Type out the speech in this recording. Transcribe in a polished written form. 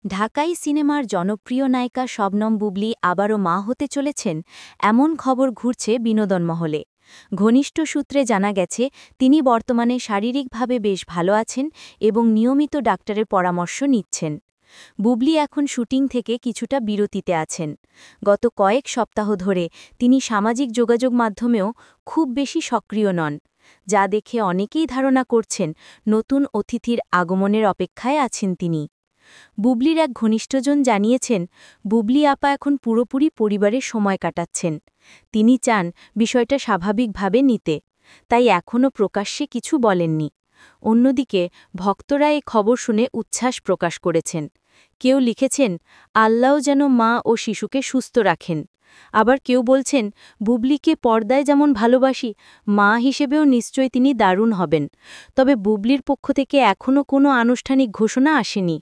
ঢাকাই সিনেমার জনপ্রিয় নায়িকা শবনম বুবলী আবারও মা হতে চলেছেন এমন খবর ঘুরছে বিনোদন মহলে। ঘনিষ্ঠ সূত্রে জানা গেছে তিনি বর্তমানে শারীরিকভাবে বেশ ভালো আছেন এবং নিয়মিত ডাক্তারের পরামর্শ নিচ্ছেন। বুবলী এখন শুটিং থেকে কিছুটা বিরতিতে আছেন। গত কয়েক সপ্তাহ ধরে তিনি সামাজিক যোগাযোগ মাধ্যমেও খুব বেশি সক্রিয় নন, যা দেখে অনেকেই ধারণা করছেন নতুন অতিথির আগমনের অপেক্ষায় আছেন তিনি। বুবলির এক ঘনিষ্ঠজন জানিয়েছেন, বুবলি আপা এখন পুরোপুরি পরিবারের সময় কাটাচ্ছেন। তিনি চান বিষয়টা স্বাভাবিকভাবে নিতে, তাই এখনও প্রকাশ্যে কিছু বলেননি। অন্যদিকে ভক্তরা এই খবর শুনে উচ্ছ্বাস প্রকাশ করেছেন। কেউ লিখেছেন, আল্লাহ যেন মা ও শিশুকে সুস্থ রাখেন। আবার কেউ বলছেন, বুবলিকে পর্দায় যেমন ভালোবাসি, মা হিসেবেও নিশ্চয় তিনি দারুণ হবেন। তবে বুবলির পক্ষ থেকে এখনও কোনো আনুষ্ঠানিক ঘোষণা আসেনি।